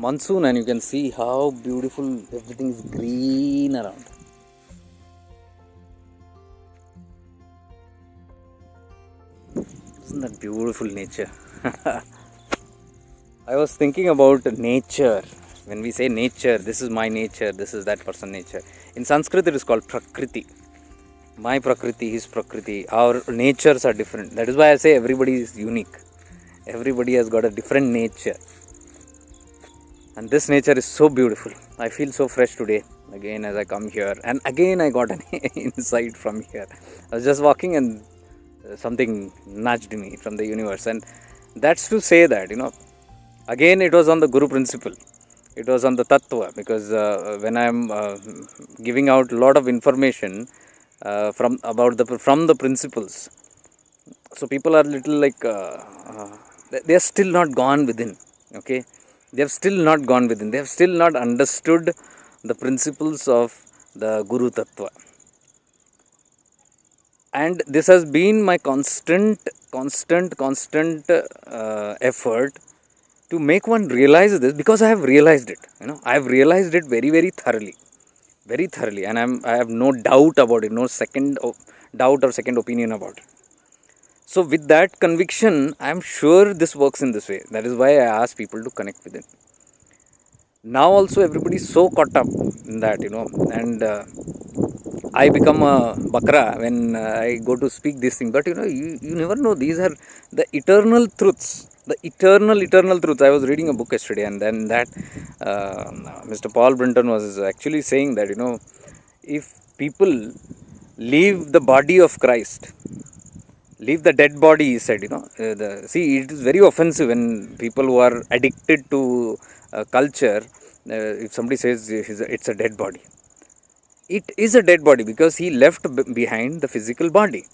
monsoon, and you can see how beautiful everything is green around. Isn't that beautiful nature? I was thinking about nature. When we say nature, this is my nature, this is that person's nature. In Sanskrit, it is called Prakriti. My Prakriti, his Prakriti. Our natures are different. That is why I say everybody is unique. Everybody has got a different nature. And this nature is so beautiful. I feel so fresh today, again, as I come here. And again, I got an insight from here. I was just walking and something nudged me from the universe. And that's to say that, again, it was on the Guru principle. It was on the Tatva, because when I'm giving out a lot of information from the principles, so people are little like they are still not gone within. Okay, they have still not gone within. They have still not understood the principles of the Guru Tatva. And this has been my constant effort to make one realize this, because I have realized it. I have realized it very, very thoroughly, and I have no doubt about it, no second doubt or second opinion about it. So with that conviction, I am sure this works in this way. That is why I ask people to connect with it. Now also everybody is so caught up in that, and I become a bakra when I go to speak this thing. But you never know. These are the eternal truths. The eternal truths. I was reading a book yesterday, and then that Mr. Paul Brinton was actually saying that, if people leave the body of Christ, leave the dead body, he said, see, it is very offensive when people who are addicted to culture, if somebody says it's a dead body. It is a dead body because he left behind the physical body.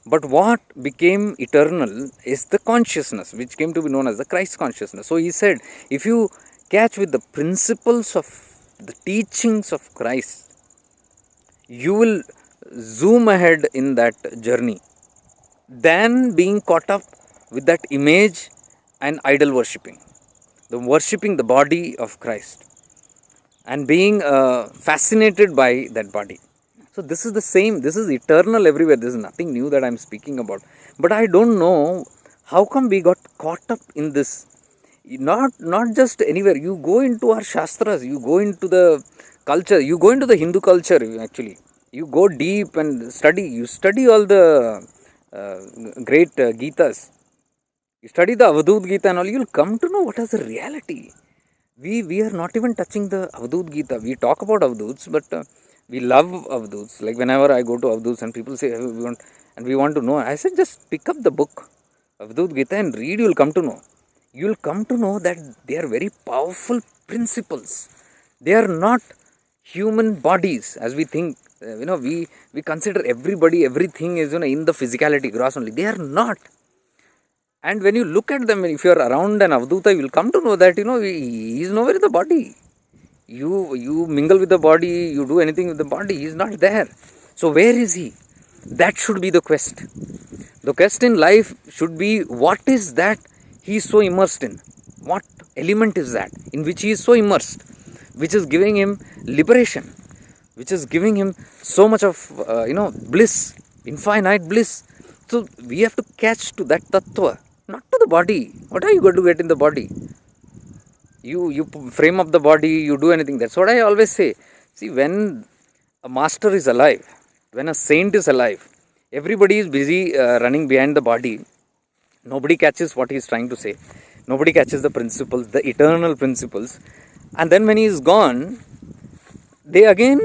But what became eternal is the consciousness, which came to be known as the Christ consciousness. So he said, if you catch with the principles of the teachings of Christ, you will zoom ahead in that journey than being caught up with that image and idol worshipping the body of Christ, and being fascinated by that body. So this is the same. This is eternal everywhere. This is nothing new that I am speaking about. But I don't know how come we got caught up in this. Not just anywhere. You go into our Shastras, you go into the culture, you go into the Hindu culture actually. You go deep and study. You study all the great Gitas. You study the Avadut Gita and all, you'll come to know what is the reality. We are not even touching the Avadut Gita. We talk about Avaduts, but we love Avaduts. Like whenever I go to Avaduts and people say, we want to know, I said, just pick up the book, Avadut Gita, and read, you'll come to know. You'll come to know that they are very powerful principles. They are not human bodies as we think. We consider everything is in the physicality, gross only. They are not. And when you look at them, if you are around an Avduta, you will come to know that, he is nowhere in the body. You mingle with the body, you do anything with the body, he is not there. So where is he? That should be the quest. The quest in life should be, what is that he is so immersed in? What element is that in which he is so immersed, which is giving him liberation, which is giving him so much of, bliss, infinite bliss. So we have to catch to that tattva. Not to the body. What are you going to get in the body? You frame up the body, you do anything. That's what I always say. See, when a master is alive, when a saint is alive, everybody is busy running behind the body. Nobody catches what he is trying to say. Nobody catches the principles, the eternal principles. And then when he is gone, they again,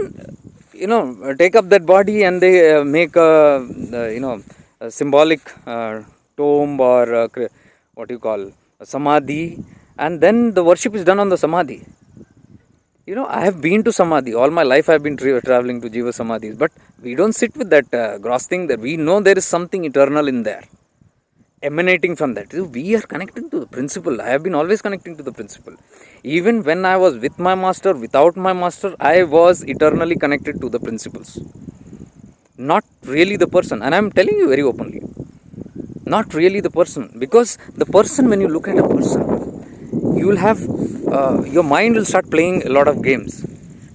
take up that body and they make a symbolic tomb or what you call a samadhi, and then the worship is done on the samadhi. I have been to samadhi all my life. I have been traveling to jiva samadhis, but we don't sit with that gross thing there. We know there is something eternal in there emanating from that. We are connecting to the principle. I have been always connecting to the principle. Even when I was with my master, without my master, I was eternally connected to the principles, not really the person. And I am telling you very openly, not really the person, because the person, when you look at a person, you will have your mind will start playing a lot of games,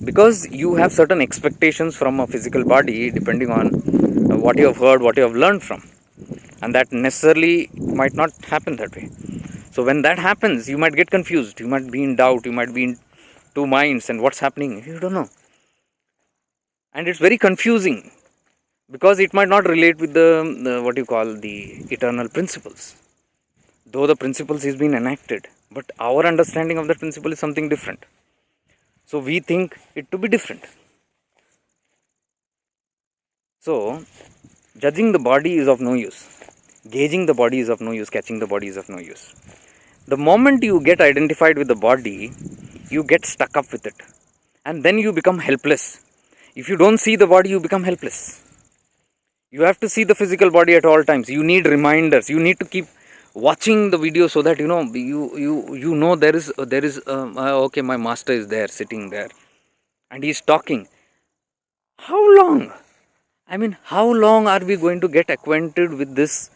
because you have certain expectations from a physical body depending on what you have heard, what you have learned from, and that necessarily might not happen that way. So when that happens, you might get confused, you might be in doubt, you might be in two minds, and what's happening, you don't know. And it's very confusing, because it might not relate with the what you call the eternal principles, though the principles is being enacted, but our understanding of that principle is something different. So we think it to be different. So judging the body is of no use, gauging the body is of no use, catching the body is of no use. The moment you get identified with the body, you get stuck up with it, and then you become helpless. If you don't see the body, you become helpless. You have to see the physical body at all times. You need reminders. You need to keep watching the video, so that you know there is okay, my master is there, sitting there, and he's talking. How long? I mean, how long are we going to get acquainted with this,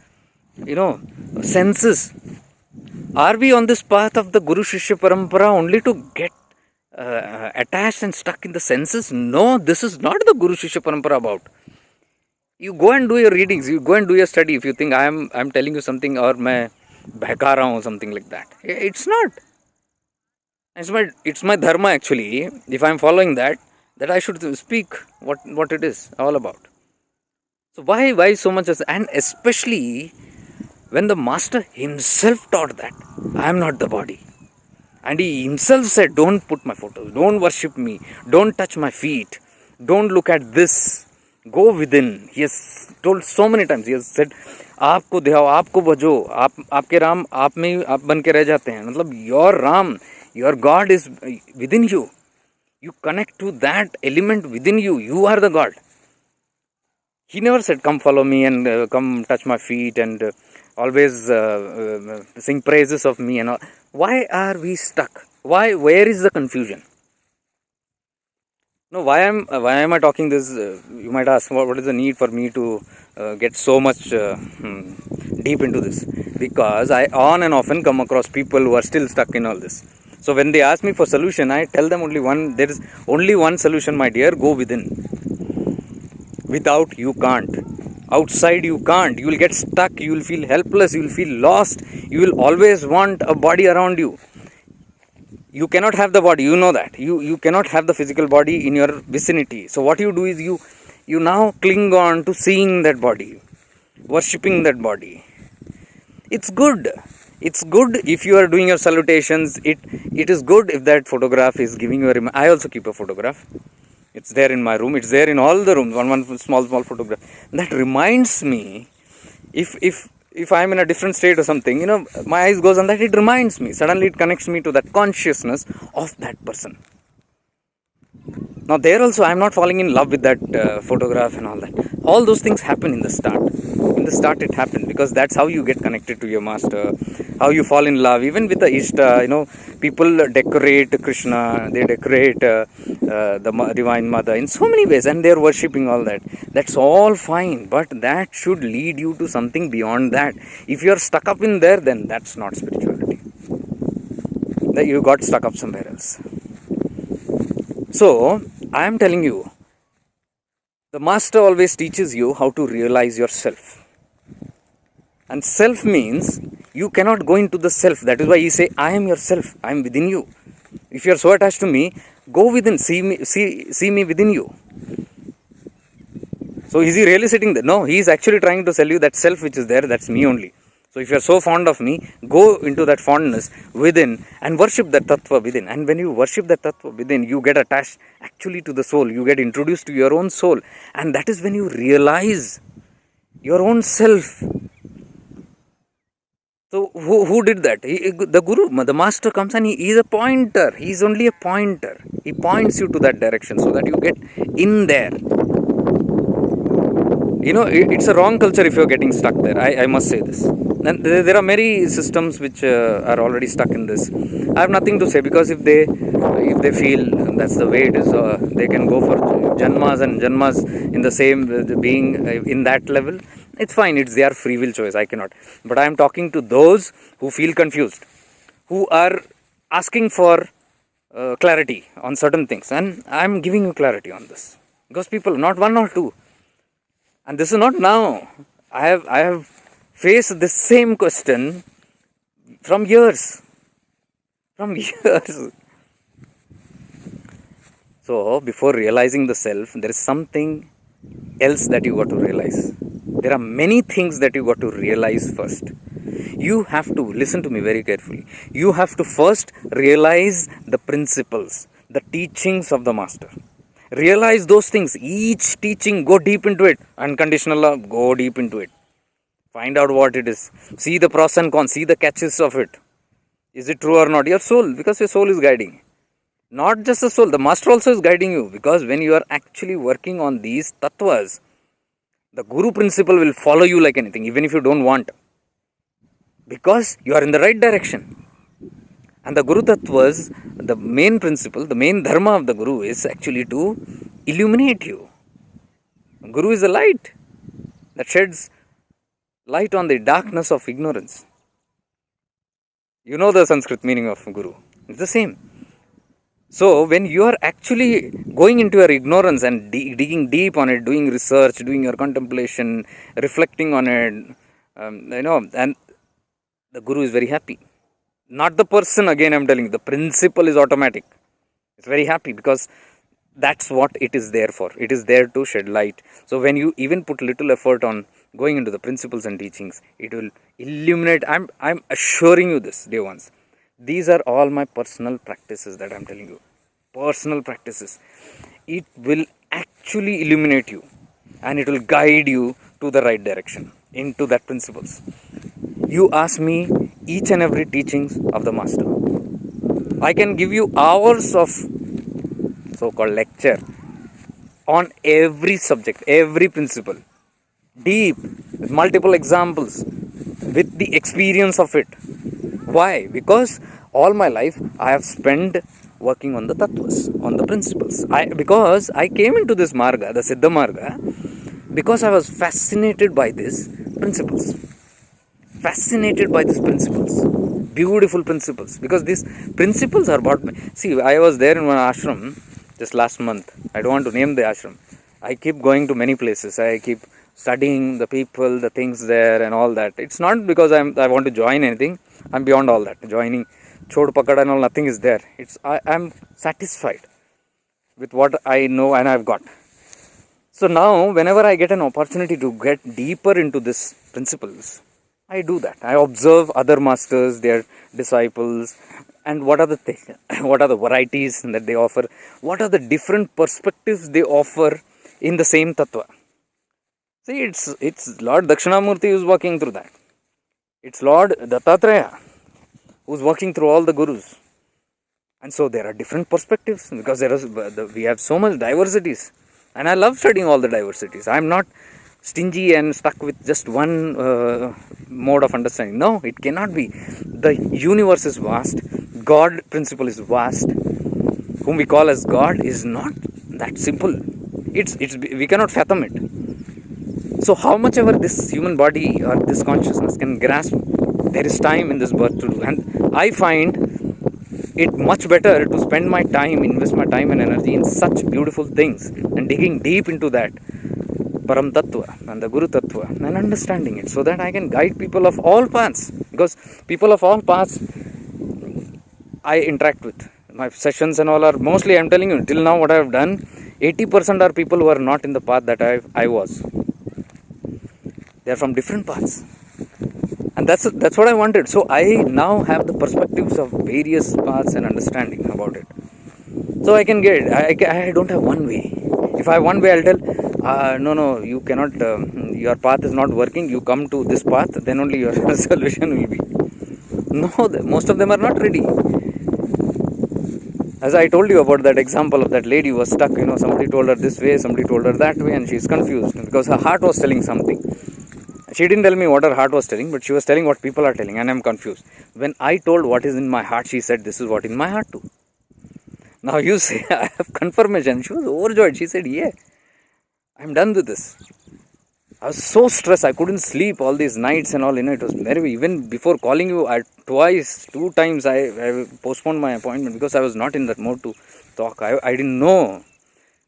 senses? Are we on this path of the Guru Shishya Parampara only to get attached and stuck in the senses? No, this is not the Guru Shishya Parampara about. You go and do your readings, you go and do your study. If you think I'm telling you something, or मैं बहका रहा हूँ, something like that, it's not. It's my dharma actually. If I'm following that I should speak what it is all about. So why so much? And especially when the master himself taught that I am not the body, and he himself said, don't put my photos, don't worship me, don't touch my feet, don't look at this, go within. He has told so many times. He has said, आपको ध्याओ, आपको भजो, आपके राम आप में आप बन के रह जाते हैं. मतलब your Ram, your God is within you. You connect to that element within you. You are the God. He never said, come follow me and come touch my feet and always sing praises of me and all. Why are we stuck? Where is the confusion? No, why am I talking this? You might ask, what is the need for me to get so much deep into this? Because I on and often come across people who are still stuck in all this. So when they ask me for solution, I tell them there is only one solution, my dear. Go within. Without, you can't. Outside, you can't. You will get stuck. You will feel helpless. You will feel lost. You will always want a body around you. You cannot have the body, you know that. You cannot have the physical body in your vicinity. So what you do is you now cling on to seeing that body, worshipping that body. It's good. It's good if you are doing your salutations. It is good if that photograph is giving you a I also keep a photograph. It's there in my room. It's there in all the rooms. One small photograph. That reminds me, if I'm in a different state or something, my eyes goes on that, it reminds me. Suddenly it connects me to that consciousness of that person. Now there also, I'm not falling in love with that photograph and all that. All those things happen in the start. In the start it happened, because that's how you get connected to your master, how you fall in love. Even with the Ishta, people decorate Krishna, they decorate the Divine Mother in so many ways, and they're worshipping all that. That's all fine, but that should lead you to something beyond that. If you're stuck up in there, then that's not spirituality. That you got stuck up somewhere else. So, I am telling you, the master always teaches you how to realize yourself. And self means you cannot go into the self. That is why he say, I am yourself. I am within you. If you are so attached to me, go within. See me within you. So is he really sitting there? No, he is actually trying to tell you that self which is there, that's me only. So if you are so fond of me, go into that fondness within and worship that Tattva within. And when you worship that Tattva within, you get attached actually to the soul. You get introduced to your own soul. And that is when you realize your own self. So who did that? The Guru, the master comes and he is a pointer. He is only a pointer. He points you to that direction so that you get in there. It's a wrong culture if you're getting stuck there. I must say this. And there are many systems which are already stuck in this. I have nothing to say, because if they feel that's the way it is, they can go for janmas and janmas in the same being in that level. It's fine. It's their free will choice. I cannot. But I am talking to those who feel confused, who are asking for clarity on certain things, and I'm giving you clarity on this. Because people, not one or two, and this is not now. I have faced the same question from years, from years. So before realizing the self, there is something else that you got to realize. There are many things that you got to realize first. You have to listen to me very carefully. You have to first realize the principles, the teachings of the master. Realize those things. Each teaching, go deep into it. Unconditional love, go deep into it. Find out what it is. See the pros and cons. See the catches of it. Is it true or not? Your soul, because your soul is guiding. Not just the soul, the master also is guiding you. Because when you are actually working on these tattvas, the Guru principle will follow you like anything, even if you don't want. Because you are in the right direction. And the Guru Tattvas, the main principle, the main dharma of the Guru is actually to illuminate you. Guru is a light that sheds light on the darkness of ignorance. You know the Sanskrit meaning of Guru. It's the same. So when you are actually going into your ignorance and digging deep on it, doing research, doing your contemplation, reflecting on it, and the Guru is very happy. Not the person, again I'm telling you, the principle is automatic. It's very happy because that's what it is there for. It is there to shed light. So when you even put little effort on going into the principles and teachings, it will illuminate. I'm assuring you this, dear ones. These are all my personal practices that I'm telling you. Personal practices. It will actually illuminate you and it will guide you to the right direction, into that principles. You ask me each and every teachings of the master. I can give you hours of so-called lecture on every subject, every principle, deep, with multiple examples, with the experience of it. Why? Because all my life I have spent working on the tattvas, on the principles. Because I came into this marga, the Siddha marga, because I was fascinated by these principles. Fascinated by these principles. Beautiful principles. Because these principles are about me. See, I was there in one ashram just last month. I don't want to name the ashram. I keep going to many places. I keep studying the people, the things there and all that. It's not because I want to join anything. I'm beyond all that. Joining Chod Pakad and all, nothing is there. I'm satisfied with what I know and I've got. So now, whenever I get an opportunity to get deeper into these principles, I do that. I observe other masters, their disciples, and what are the things, what are the varieties that they offer, what are the different perspectives they offer in the same tattva. See, it's Lord Dakshinamurti who's walking through that. It's Lord Dattatreya who's walking through all the gurus. And so there are different perspectives because we have so much diversities. And I love studying all the diversities. I'm not stingy and stuck with just one mode of understanding. No, it cannot be. The universe is vast. God principle is vast. Whom we call as God is not that simple. We cannot fathom it. So how much ever this human body or this consciousness can grasp, there is time in this birth to do. And I find it much better to spend my time, invest my time and energy in such beautiful things and digging deep into that Param Tattva and the Guru Tatva and understanding it so that I can guide people of all paths. Because people of all paths I interact with. My sessions and all are mostly, I'm telling you, till now what I have done, 80% are people who are not in the path that I was. They are from different paths. And that's what I wanted. So I now have the perspectives of various paths and understanding about it. So I can get it. I don't have one way. If I have one way, I'll tell, no, you cannot, your path is not working. You come to this path, then only your solution will be. No, most of them are not ready. As I told you about that example of that lady who was stuck, somebody told her this way, somebody told her that way, and she's confused because her heart was telling something. She didn't tell me what her heart was telling, but she was telling what people are telling, and I'm confused. When I told what is in my heart, she said, this is what in my heart too. Now you say, I have confirmation. She was overjoyed. She said, yeah, I'm done with this. I was so stressed. I couldn't sleep all these nights and all. It was very, even before calling you, two times I postponed my appointment because I was not in that mode to talk. I didn't know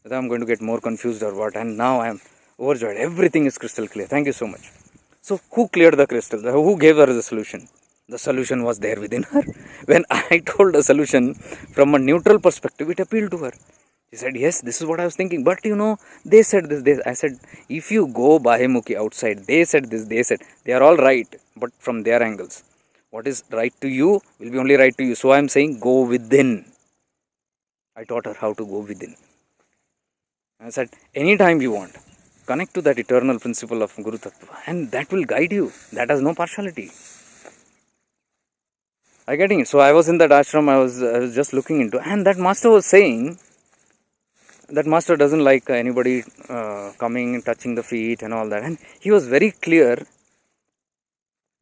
whether I'm going to get more confused or what. And now I am overjoyed. Everything is crystal clear. Thank you so much. So who cleared the crystal? Who gave her the solution? The solution was there within her. When I told the solution from a neutral perspective, it appealed to her. She said, yes, this is what I was thinking. But they said this. I said, if you go Bahemukhi outside, they said this, they said, they are all right, but from their angles. What is right to you will be only right to you. So I am saying, go within. I taught her how to go within. I said, anytime you want, connect to that eternal principle of Guru Tatva, and that will guide you. That has no partiality. I getting it. So I was in that ashram, I was just looking into, and that master was saying, that master doesn't like anybody coming and touching the feet and all that. And he was very clear,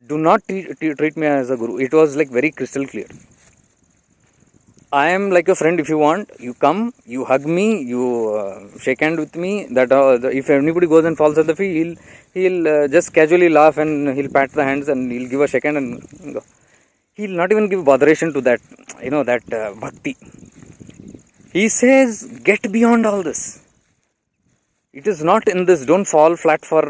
do not treat me as a guru. It was like very crystal clear. I am like a friend. If you want, you come, you hug me, you shake hand with me. That if anybody goes and falls at the feet, he'll just casually laugh and he'll pat the hands and he'll give a shake hand and go. He'll not even give botheration to that, that bhakti. He says, get beyond all this. It is not in this, don't fall flat for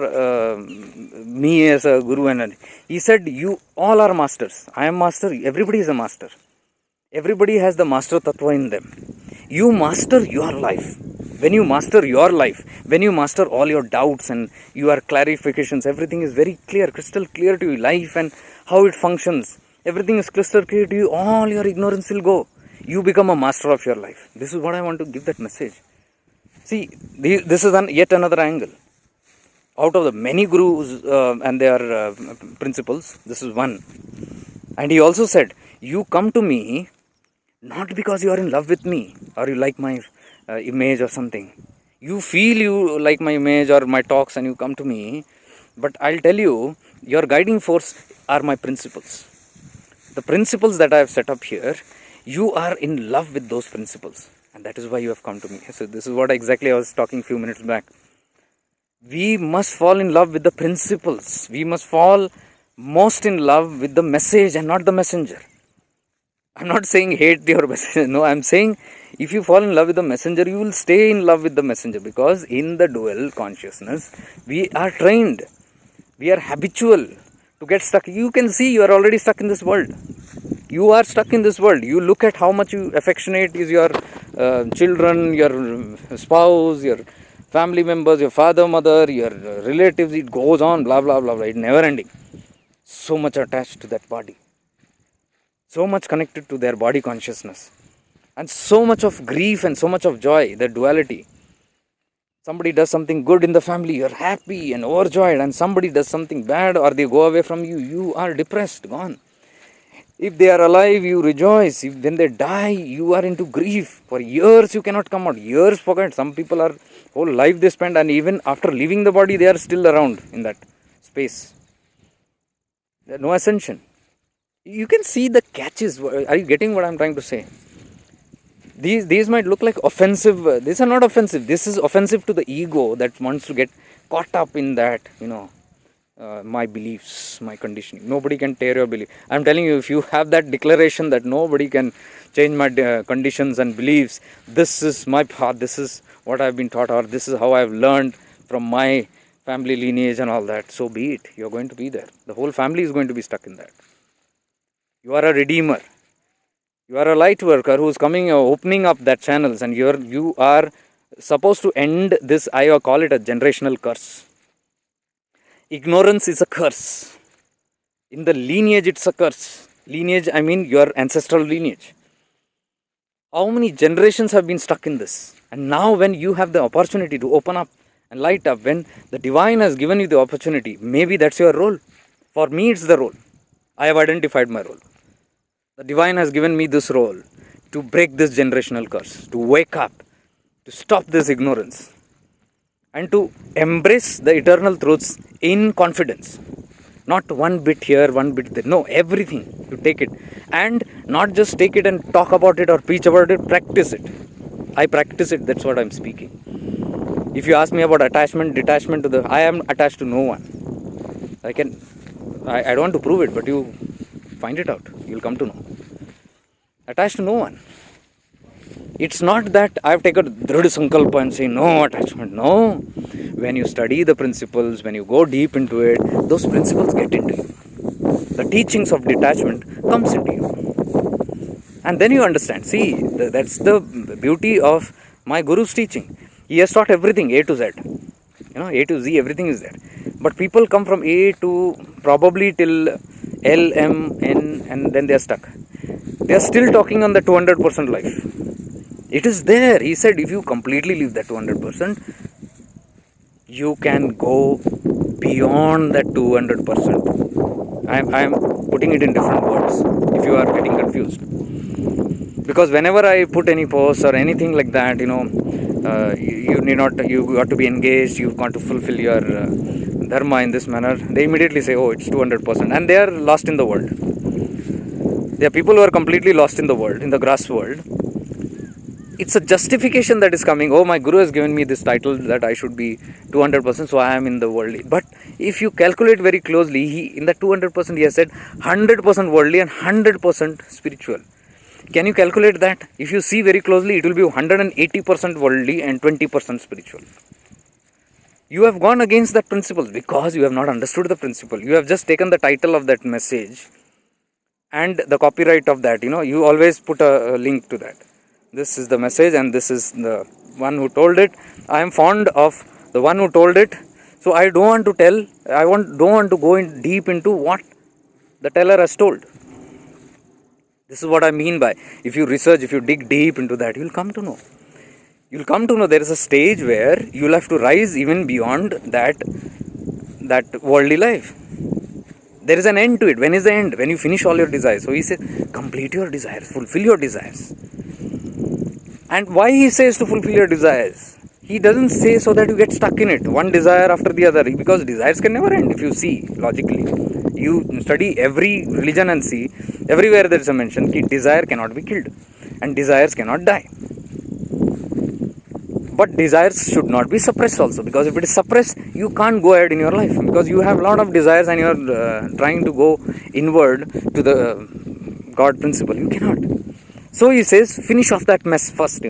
me as a guru. And he said, you all are masters. I am master. Everybody is a master. Everybody has the master tattva in them. You master your life. When you master your life, when you master all your doubts and your clarifications, everything is very clear, crystal clear to you. Life and how it functions. Everything is crystal clear to you. All your ignorance will go. You become a master of your life. This is what I want to give that message. See, this is yet another angle. Out of the many gurus and their principles, this is one. And he also said, you come to me not because you are in love with me or you like my image or something. You feel you like my image or my talks and you come to me. But I'll tell you, your guiding force are my principles. The principles that I have set up here, you are in love with those principles, and that is why you have come to me. So this is what exactly I was talking a few minutes back. We must fall in love with the principles. We must fall most in love with the message and not the messenger. I'm not saying hate your messenger. No, I'm saying if you fall in love with the messenger, you will stay in love with the messenger, because in the dual consciousness, we are trained. We are habitual to get stuck. You can see you are already stuck in this world. You are stuck in this world. You look at how much you affectionate is your children, your spouse, your family members, your father, mother, your relatives. It goes on, blah, blah, blah, blah. It's never ending. So much attached to that body. So much connected to their body consciousness. And so much of grief and so much of joy, the duality. Somebody does something good in the family, you're happy and overjoyed. And somebody does something bad or they go away from you, you are depressed, gone. If they are alive, you rejoice. When they die, you are into grief. For years, you cannot come out. Years forget. Some people are whole life they spend, and even after leaving the body, they are still around in that space. There no ascension. You can see the catches. Are you getting what I'm trying to say? These might look like offensive. These are not offensive. This is offensive to the ego that wants to get caught up in that, my beliefs, my conditioning. Nobody can tear your belief. I'm telling you, if you have that declaration that nobody can change my conditions and beliefs, this is my path, this is what I've been taught, or this is how I've learned from my family lineage and all that, so be it. You're going to be there. The whole family is going to be stuck in that. You are a redeemer. You are a light worker who's coming, opening up that channels, and you are supposed to end this. I call it a generational curse. Ignorance is a curse. In the lineage, it's a curse. Lineage, I mean your ancestral lineage. How many generations have been stuck in this? And now when you have the opportunity to open up and light up, when the divine has given you the opportunity, maybe that's your role. For me, it's the role. I have identified my role. The divine has given me this role to break this generational curse, to wake up, to stop this ignorance, and to embrace the eternal truths in confidence. Not one bit here, one bit there. No, everything. You take it. And not just take it and talk about it or preach about it, practice it. I practice it, that's what I'm speaking. If you ask me about attachment, detachment to the, I am attached to no one. I don't want to prove it, but you find it out. You'll come to know. Attached to no one. It's not that I've taken Dhrida Sankalpa and say no attachment. No. When you study the principles, when you go deep into it, those principles get into you. The teachings of detachment comes into you. And then you understand. See, that's the beauty of my Guru's teaching. He has taught everything, A to Z. A to Z, everything is there. But people come from A to probably till L, M, N, and then they are stuck. They are still talking on the 200% life. It is there. He said if you completely leave that 200%, you can go beyond that 200%. I am putting it in different words if you are getting confused. Because whenever I put any post or anything like that, you got to be engaged, you've got to fulfill your dharma in this manner, they immediately say, oh, it's 200%. And they are lost in the world. There are people who are completely lost in the world, in the grass world. It's a justification that is coming. Oh, my Guru has given me this title that I should be 200%, so I am in the worldly. But if you calculate very closely, in the 200%, he has said 100% worldly and 100% spiritual. Can you calculate that? If you see very closely, it will be 180% worldly and 20% spiritual. You have gone against that principle because you have not understood the principle. You have just taken the title of that message and the copyright of that. You always put a link to that. This is the message and this is the one who told it. I am fond of the one who told it. So I don't want to tell. Don't want to go in deep into what the teller has told. This is what I mean by, if you research, if you dig deep into that, you'll come to know. You'll come to know there is a stage where you'll have to rise even beyond that worldly life. There is an end to it. When is the end? When you finish all your desires. So he said, complete your desires, fulfill your desires. And why he says to fulfill your desires? He doesn't say so that you get stuck in it, one desire after the other, because desires can never end if you see logically. You study every religion and see, everywhere there is a mention that desire cannot be killed and desires cannot die. But desires should not be suppressed also, because if it is suppressed, you can't go ahead in your life, because you have a lot of desires and you are trying to go inward to the God principle. You cannot. So he says, finish off that mess first,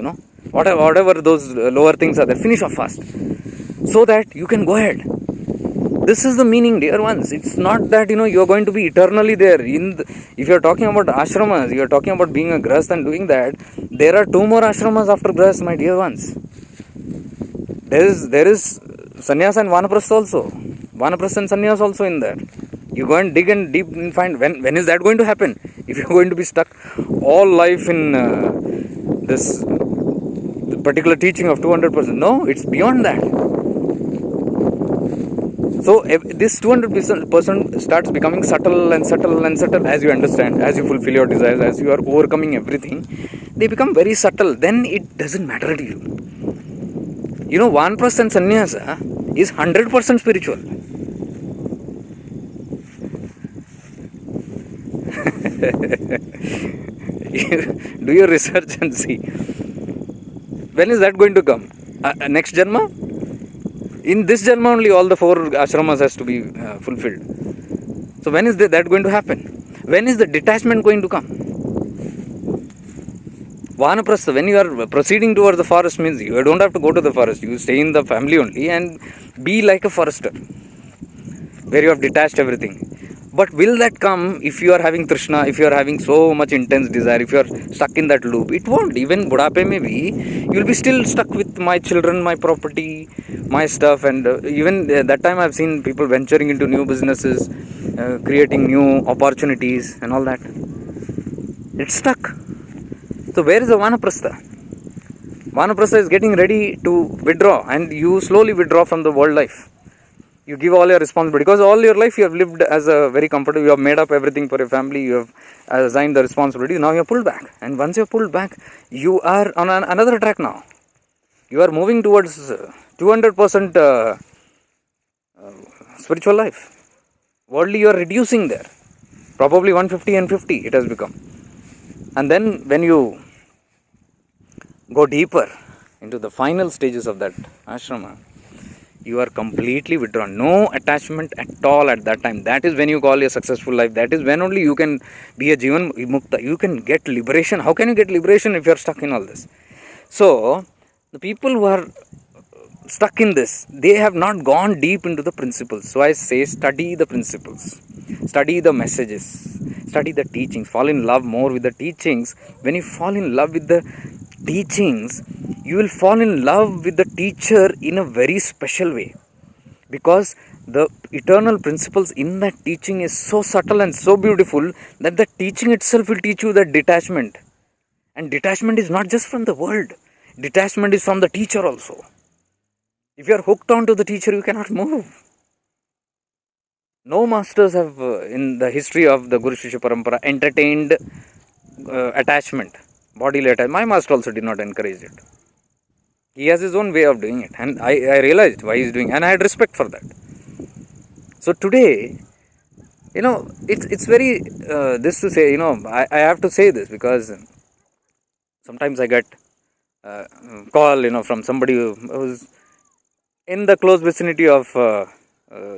whatever those lower things are there, finish off fast, so that you can go ahead. This is the meaning, dear ones. It's not that, you are going to be eternally there. If you are talking about ashramas, you are talking about being a grahast and doing that, there are 2 more ashramas after grahast, my dear ones. There is sannyas and vanaprastha also. Vanaprastha and sannyas also in there. You go and dig and deep and find when is that going to happen? If you are going to be stuck all life in this particular teaching of 200%. No, it's beyond that. So this 200% starts becoming subtle and subtle and subtle as you understand, as you fulfill your desires, as you are overcoming everything. They become very subtle. Then it doesn't matter to you. Vanaprastha and sannyasa is 100% spiritual. Do your research and see. When is that going to come? Next Janma? In this Janma only all the 4 ashramas has to be fulfilled. So when is that going to happen? When is the detachment going to come? Vanaprastha, when you are proceeding towards the forest, means you don't have to go to the forest. You stay in the family only and be like a forester, where you have detached everything. But will that come if you are having Trishna, if you are having so much intense desire, if you are stuck in that loop? It won't. Even Budape maybe, you will be still stuck with my children, my property, my stuff. And even that time I've seen people venturing into new businesses, creating new opportunities and all that. It's stuck. So where is the Vanaprastha? Vanaprastha is getting ready to withdraw, and you slowly withdraw from the world life. You give all your responsibility, because all your life you have lived as a very comfortable, you have made up everything for your family, you have assigned the responsibility, now you are pulled back. And once you are pulled back, you are on another track now. You are moving towards 200% spiritual life. Worldly you are reducing there. Probably 150 and 50 it has become. And then when you go deeper into the final stages of that ashrama, you are completely withdrawn. No attachment at all at that time. That is when you call a successful life. That is when only you can be a Jivan Mukta. You can get liberation. How can you get liberation if you are stuck in all this? So, the people who are stuck in this, they have not gone deep into the principles. So I say, study the principles, study the messages, study the teachings, fall in love more with the teachings. When you fall in love with the teachings, you will fall in love with the teacher in a very special way, because the eternal principles in that teaching is so subtle and so beautiful that the teaching itself will teach you that detachment. And detachment is not just from the world, detachment is from the teacher also. If you are hooked on to the teacher, you cannot move. No masters have, in the history of the Guru Shishya Parampara, entertained attachment, bodily attachment. My master also did not encourage it. He has his own way of doing it, and I realized why he is doing it, and I had respect for that. So today, it's very, this to say, I have to say this because sometimes I get call, from somebody who's in the close vicinity of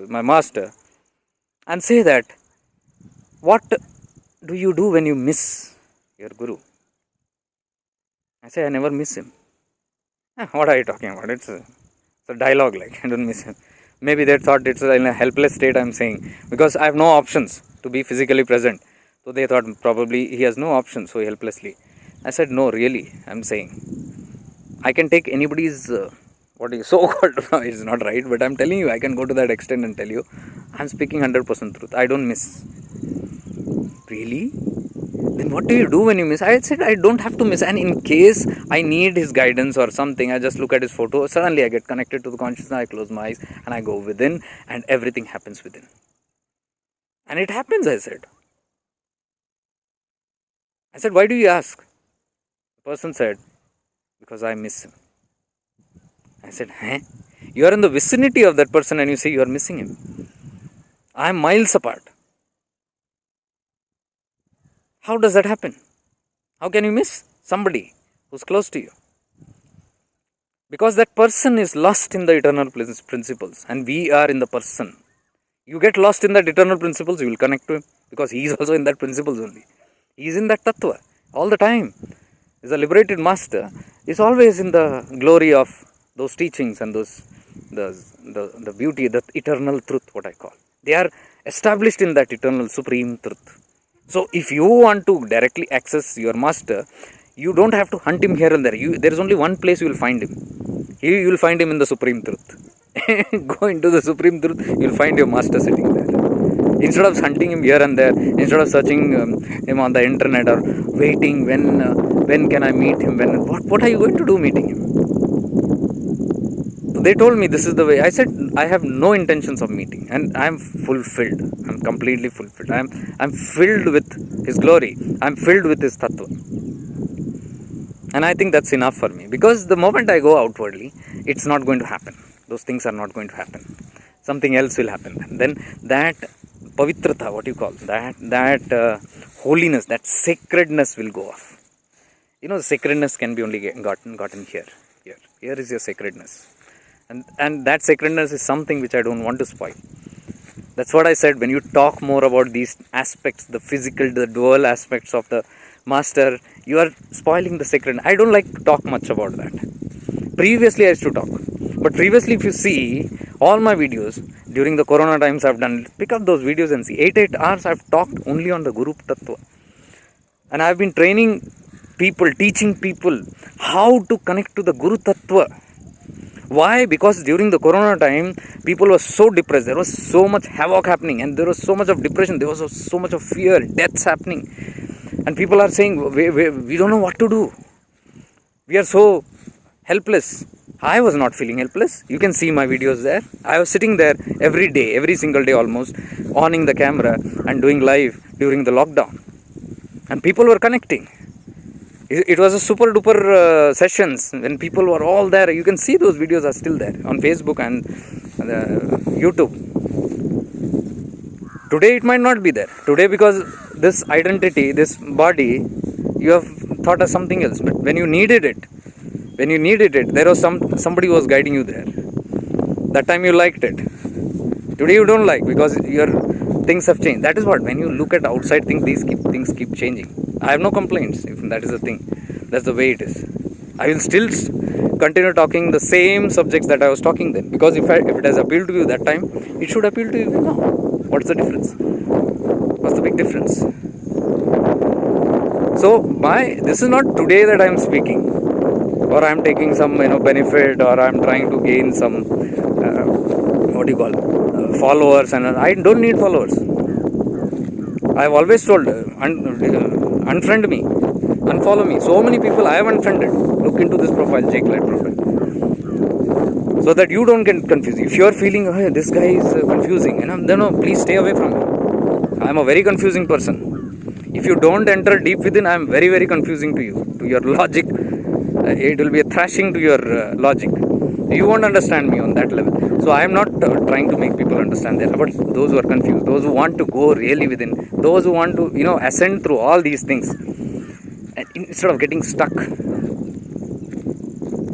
my master, and say that, what do you do when you miss your Guru? I say, I never miss him. What are you talking about? It's a dialogue, like, I don't miss him. Maybe they thought it's in a helpless state I'm saying, because I have no options to be physically present. So they thought probably he has no options, so helplessly. I said, no, really, I'm saying. I can take anybody's, so-called, it's not right, but I'm telling you, I can go to that extent and tell you, I'm speaking 100% truth. I don't miss. Really? Then what do you do when you miss? I said, I don't have to miss. And in case I need his guidance or something, I just look at his photo. Suddenly I get connected to the consciousness. I close my eyes and I go within, and everything happens within. And it happens, I said. Why do you ask? The person said, because I miss him. I said, you are in the vicinity of that person and you say you are missing him. I am miles apart. How does that happen? How can you miss somebody who's close to you? Because that person is lost in the eternal principles, and we are in the person. You get lost in that eternal principles, you will connect to him, because he is also in that principles only. He is in that tattva all the time. He is a liberated master. He is always in the glory of those teachings and those the beauty, the eternal truth, what I call. They are established in that eternal supreme truth. So if you want to directly access your master, you don't have to hunt him here and there. There is only one place you will find him. You will find him in the supreme truth. Go into the supreme truth, you will find your master sitting there. Instead of hunting him here and there, instead of searching him on the internet or waiting when can I meet him, what are you going to do meeting him? So they told me this is the way. I said, I have no intentions of meeting, and I am fulfilled. I am completely fulfilled. I am filled with his glory. I am filled with his tattva. And I think that's enough for me, because the moment I go outwardly, it's not going to happen. Those things are not going to happen. Something else will happen. Then that pavitrata, what you call that holiness, that sacredness will go off. The sacredness can be only gotten here. Here is your sacredness. And that sacredness is something which I don't want to spoil. That's what I said. When you talk more about these aspects, the physical, the dual aspects of the master, you are spoiling the sacred. I don't like to talk much about that. Previously I used to talk, but previously, if you see all my videos during the corona times, I've done, pick up those videos and see 8 hours I've talked only on the Guru Tatva. And I've been training people, teaching people how to connect to the Guru Tatva. Why? Because during the corona time, people were so depressed. There was so much havoc happening, and there was so much of depression. There was so much of fear, deaths happening. And people are saying, we don't know what to do. We are so helpless. I was not feeling helpless. You can see my videos there. I was sitting there every day, every single day almost, owning the camera and doing live during the lockdown. And people were connecting. It was a super duper sessions when people were all there. You can see those videos are still there on Facebook and YouTube. Today it might not be there. Today, because this identity, this body, you have thought of something else. But when you needed it, When you needed it, there was somebody who was guiding you there. That time you liked it. Today you don't like, because your things have changed. That is what, when you look at outside things, things keep changing. I have no complaints if that is the thing. That's the way it is. I will still continue talking the same subjects that I was talking then, because if it has appealed to you that time, it should appeal to you now. What's the difference? What's the big difference? So this is not today that I am speaking, or I am taking some benefit, or I am trying to gain some followers, and I don't need followers. I have always told, unfriend me, unfollow me. So many people I have unfriended. Look into this profile, Jake Light profile, so that you don't get confused. If you are feeling, hey, this guy is confusing, then no, please stay away from me. I am a very confusing person. If you don't enter deep within, I am very, very confusing to you, to your logic. It will be a thrashing to your logic. You won't understand me on that level. So I am not trying to make people understand that. But those who are confused, those who want to go really within, those who want to ascend through all these things, and instead of getting stuck,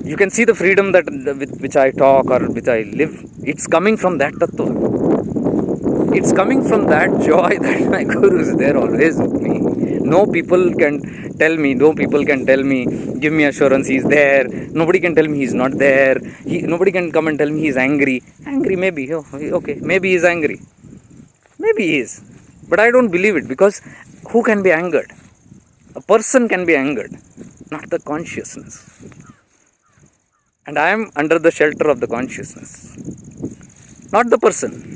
you can see the freedom that with which I talk or which I live. It's coming from that tattva. It's coming from that joy that my Guru is there always with me. No people can tell me, give me assurance he's there. Nobody can tell me he's not there. Nobody can come and tell me he's angry. Angry, maybe. Oh, okay, maybe he's angry. Maybe he is. But I don't believe it, because who can be angered? A person can be angered, not the consciousness. And I am under the shelter of the consciousness, not the person.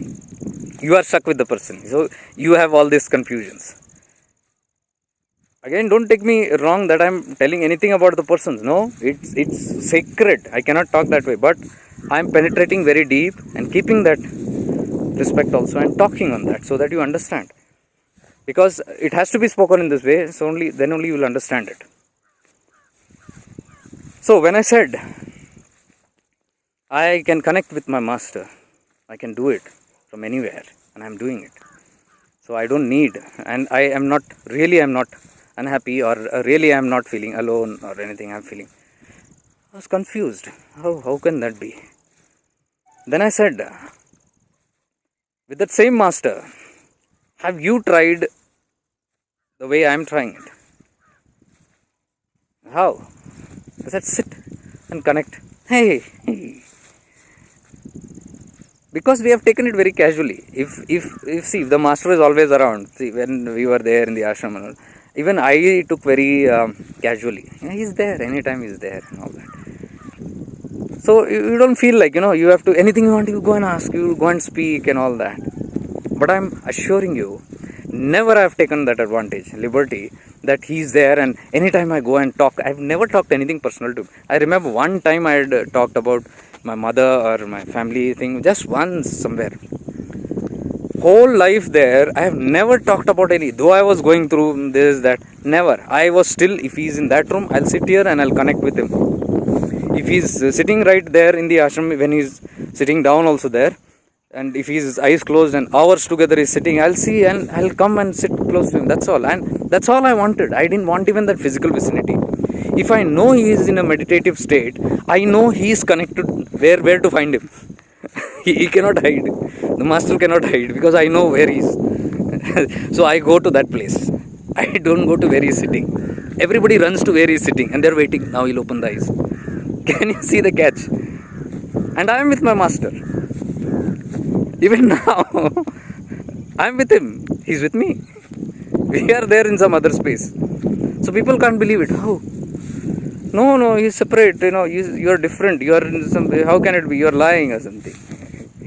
You are stuck with the person. So you have all these confusions. Again, don't take me wrong that I am telling anything about the persons. No, it's sacred. I cannot talk that way. But I am penetrating very deep and keeping that respect also, and talking on that so that you understand. Because it has to be spoken in this way, so then only you will understand it. So when I said I can connect with my master, I can do it from anywhere, and I am doing it. So I don't need, and I am not unhappy, or really I am not feeling alone or anything I am feeling. I was confused. How can that be? Then I said, with that same master, have you tried the way I am trying it? How? I said, sit and connect. Hey. Because we have taken it very casually. If the master is always around. See, when we were there in the ashram, even I took very casually. He's there, anytime he's there and all that. So you don't feel like, you have to, anything you want, you go and ask, you go and speak and all that. But I'm assuring you, never I have taken that advantage, liberty, that he's there and anytime I go and talk. I've never talked anything personal to him. I remember one time I had talked about my mother or my family thing, just once somewhere. Whole life there, I have never talked about any, though I was going through this, that, never. I was still, if he's in that room, I'll sit here and I'll connect with him. If he's sitting right there in the ashram, when he's sitting down also there, and if his eyes closed and hours together is sitting, I'll see and I'll come and sit close to him. That's all. And that's all I wanted. I didn't want even that physical vicinity. If I know he is in a meditative state, I know he is connected. Where to find him? He cannot hide. The master cannot hide, because I know where he is. So I go to that place. I don't go to where he is sitting. Everybody runs to where he is sitting and they're waiting. Now he'll open the eyes. Can you see the catch? And I am with my master. Even now, I am with him. He's with me. We are there in some other space. So people can't believe it. How? No, he's separate. You're different. You're in some. How can it be? You're lying or something.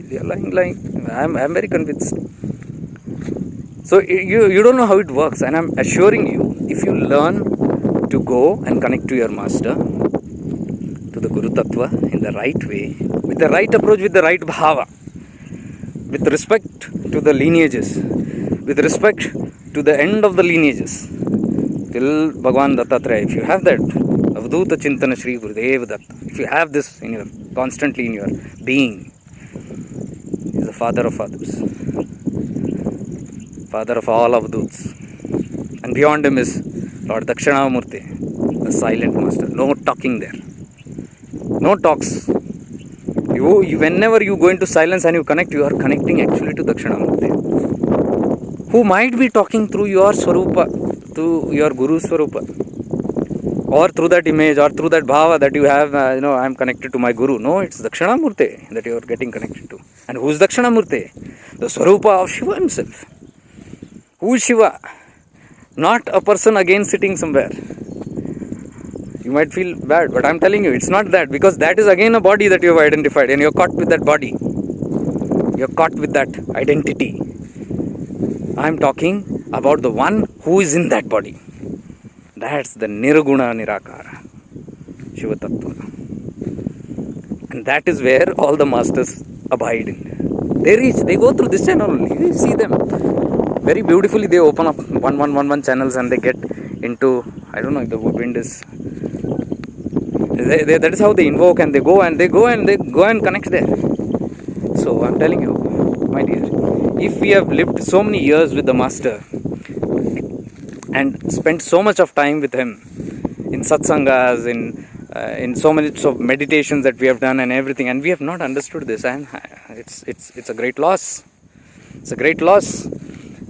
You're lying. I'm very convinced. So you don't know how it works, and I'm assuring you, if you learn to go and connect to your master, to the Guru Tatva in the right way, with the right approach, with the right bhava, with respect to the lineages, with respect to the end of the lineages, till Bhagavan Dattatreya, if you have that, Avadhuta Chintana Shri Gurudev Datta, if you have this constantly in your being, he is the father of fathers, father of all Avadhuts. And beyond him is Lord Dakshinamurti, the silent master. No talking there. No talks. Whenever you go into silence and you connect, you are connecting actually to Dakshinamurti, who might be talking through your Swarupa, to your Guru Swarupa, or through that image, or through that bhava that you have, I am connected to my Guru. No, it's Dakshinamurti that you are getting connected to. And who is Dakshinamurti? The Swarupa of Shiva himself. Who is Shiva? Not a person again sitting somewhere. You might feel bad, but I'm telling you, it's not that, because that is again a body that you have identified, and you're caught with that body. You're caught with that identity. I'm talking about the one who is in that body. That's the Nirguna Nirakara, Shiva Tattva. And that is where all the masters abide in. They go through this channel only. You see them. Very beautifully they open up one channels and they get into, I don't know if the wind is, that is how they invoke, and they go and connect there. So I'm telling you, my dear, if we have lived so many years with the master and spent so much of time with him in satsangas, in so many of meditations that we have done and everything, and we have not understood this, and it's a great loss. It's a great loss.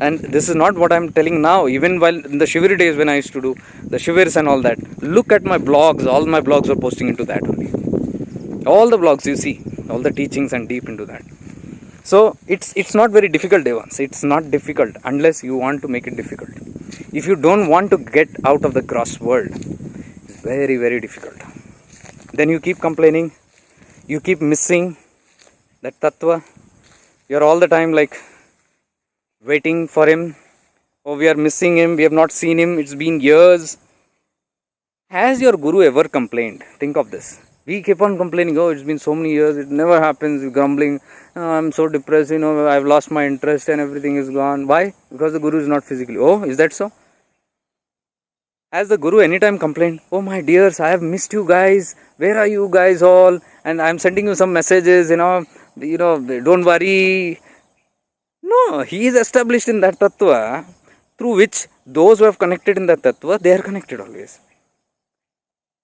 And this is not what I'm telling now. Even while in the Shivir days when I used to do the Shivirs and all that, look at my blogs. All my blogs are posting into that only. All the blogs you see, all the teachings and deep into that. So it's not very difficult, Devans. It's not difficult unless you want to make it difficult. If you don't want to get out of the gross world, it's very, very difficult. Then you keep complaining, you keep missing that tattva. You're all the time like waiting for him. Oh, we are missing him, we have not seen him, it's been years. Has your Guru ever complained? Think of this. We keep on complaining, oh, it's been so many years, it never happens, grumbling, oh, I'm so depressed, I've lost my interest and everything is gone. Why? Because the Guru is not physically. Oh, is that so? Has the Guru anytime complained, oh my dears, I have missed you guys, where are you guys all? And I'm sending you some messages, don't worry. No, he is established in that tattva, through which those who have connected in that tattva, they are connected always.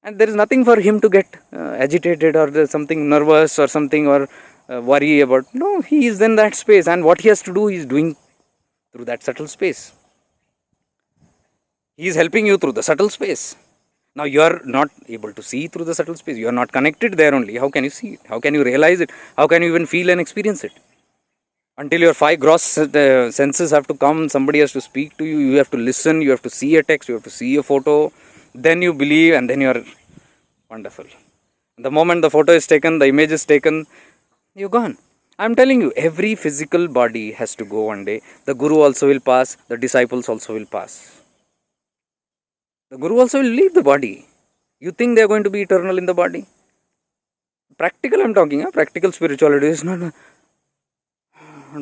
And there is nothing for him to get agitated or something nervous or something or worry about. No, he is in that space, and what he has to do, he is doing through that subtle space. He is helping you through the subtle space. Now you are not able to see through the subtle space. You are not connected there only. How can you see it? How can you realize it? How can you even feel and experience it? Until your 5 gross senses have to come, somebody has to speak to you, you have to listen, you have to see a text, you have to see a photo, then you believe, and then you are wonderful. The moment the photo is taken, the image is taken, you're gone. I'm telling you, every physical body has to go one day. The Guru also will pass, the disciples also will pass. The Guru also will leave the body. You think they are going to be eternal in the body? Practical I'm talking, practical spirituality is not.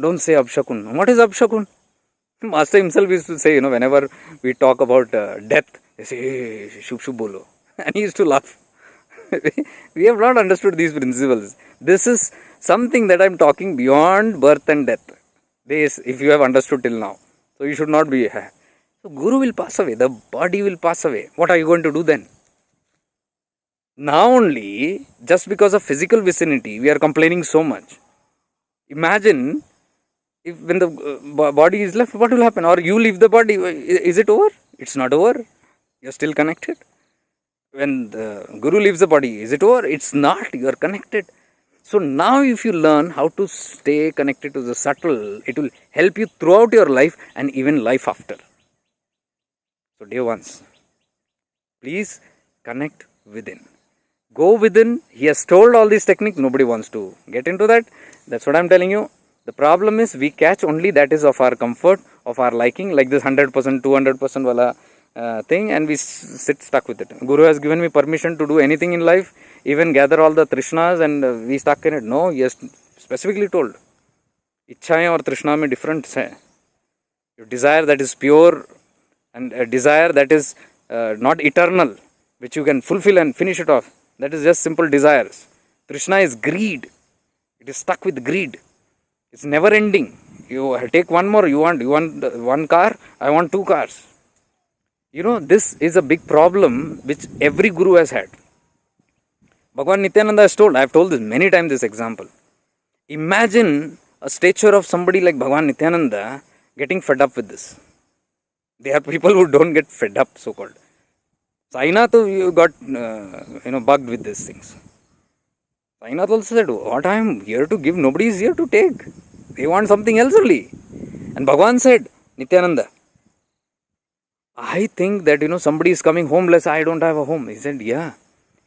Don't say Abshakun. What is Abshakun? Master himself used to say, whenever we talk about death, they say, hey, shub shub bolo. And he used to laugh. We have not understood these principles. This is something that I'm talking beyond birth and death. This, if you have understood till now. So you should not be. So Guru will pass away. The body will pass away. What are you going to do then? Now only, just because of physical vicinity, we are complaining so much. Imagine, if when the body is left, what will happen? Or you leave the body, is it over? It's not over. You're still connected. When the Guru leaves the body, is it over? It's not. You are connected. So now if you learn how to stay connected to the subtle, it will help you throughout your life and even life after. So dear ones, please connect within. Go within. He has told all these techniques. Nobody wants to get into that. That's what I'm telling you. The problem is we catch only that is of our comfort, of our liking, like this 100%, 200% wala thing, and we sit stuck with it. Guru has given me permission to do anything in life, even gather all the trishnas, and we stuck in it. No, he has specifically told. Ichhaye or trishna mein difference hai. Your desire that is pure and a desire that is not eternal, which you can fulfill and finish it off. That is just simple desires. Trishna is greed. It is stuck with greed. It's never ending. You take one more, you want one car, I want 2 cars. This is a big problem which every Guru has had. Bhagavan Nityananda has told, I have told this many times, this example. Imagine a stature of somebody like Bhagavan Nityananda getting fed up with this. There are people who don't get fed up, so called. Sainath, you got bugged with these things. Sainath also said, what I am here to give, nobody is here to take. They want something else only. And Bhagavan said, Nityananda, I think that somebody is coming homeless, I don't have a home. He said, yeah,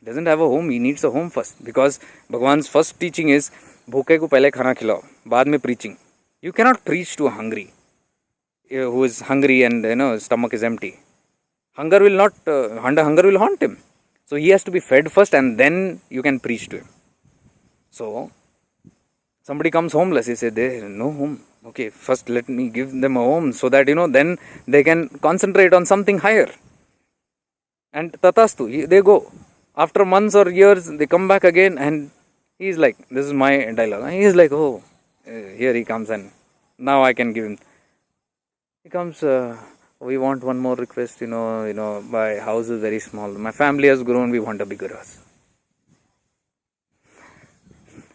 he doesn't have a home, he needs a home first. Because Bhagavan's first teaching is, भूखे को पहले खाना खिलाओ, बाद में preaching. You cannot preach to a hungry, who is hungry and stomach is empty. Hunger will haunt him. So he has to be fed first and then you can preach to him. So somebody comes homeless, he said, there no home. Okay, first let me give them a home so that then they can concentrate on something higher. And tatastu, they go. After months or years, they come back again and he is like, this is my dialogue. He is like, oh, here he comes and now I can give him. He comes, we want one more request, my house is very small. My family has grown, we want a bigger house.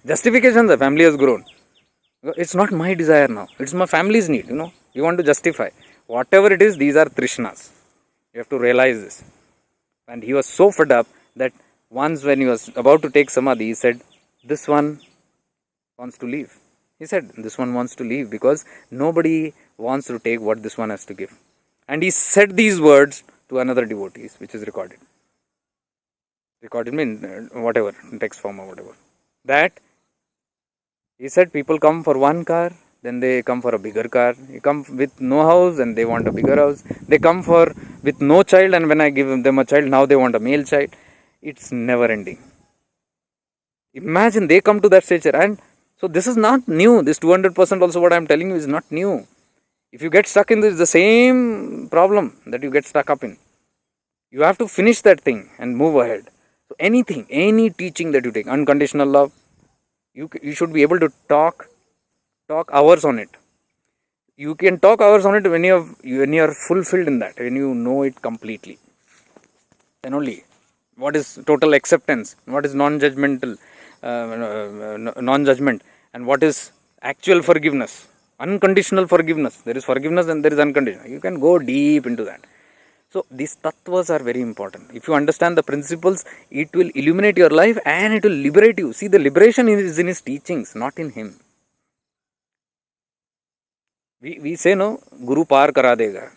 Justification, the family has grown. It's not my desire now. It's my family's need, We want to justify. Whatever it is, these are trishnas. You have to realize this. And he was so fed up that once when he was about to take samadhi, he said, this one wants to leave. He said, this one wants to leave because nobody wants to take what this one has to give. And he said these words to another devotee, which is recorded. Recorded means whatever, in text form or whatever. That he said people come for one car, then they come for a bigger car. They come with no house and they want a bigger house. They come with no child, and when I give them a child, now they want a male child. It's never ending. Imagine they come to that stature, and so this is not new. This 200% also what I am telling you is not new. If you get stuck in this, the same problem that you get stuck up in. You have to finish that thing and move ahead. So anything, any teaching that you take, unconditional love, you should be able to talk hours on it. You can talk hours on it when you are fulfilled in that, when you know it completely. Then only. What is total acceptance? What is non-judgmental? Non-judgment, and what is actual forgiveness, unconditional forgiveness. There is forgiveness and there is unconditional. You can go deep into that. So these tattvas are very important. If you understand the principles, it will illuminate your life and it will liberate you. See, the liberation is in his teachings, not in him. We say no, Guru par kara dega.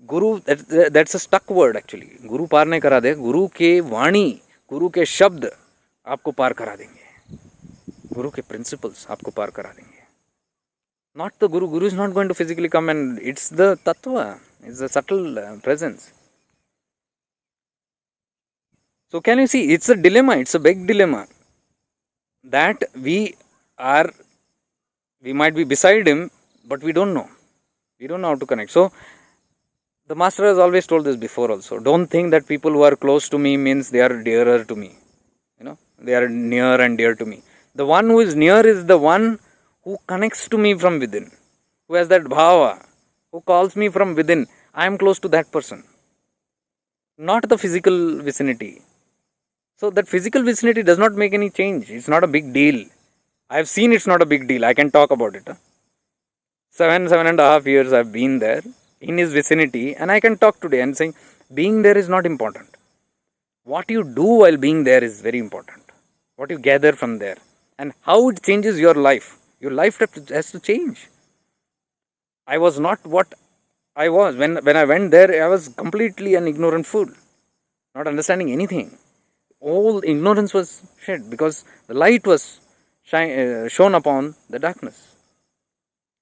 Guru, that's a stuck word actually. Guru par nahi kara dega. Guru ke vani, Guru ke shabd आपको पार करा देंगे. Guru के principles आपको पार करा देंगे. Not the Guru. Guru is not going to physically come, and it's the tattva. It's the subtle presence. So can you see? It's a dilemma. It's a big dilemma. That we might be beside him, but we don't know. We don't know how to connect. So the master has always told this before also. Don't think that people who are close to me means they are dearer to me. They are near and dear to me. The one who is near is the one who connects to me from within, who has that bhava, who calls me from within. I am close to that person, not the physical vicinity. So that physical vicinity does not make any change. It's not a big deal. I have seen it's not a big deal. I can talk about it. 7.5 years I've been there in his vicinity, and I can talk today and saying being there is not important. What you do while being there is very important. What you gather from there and how it changes your life. Your life has to change. I was not what I was. When I went there, I was completely an ignorant fool, not understanding anything. All ignorance was shed because the light was shone upon the darkness.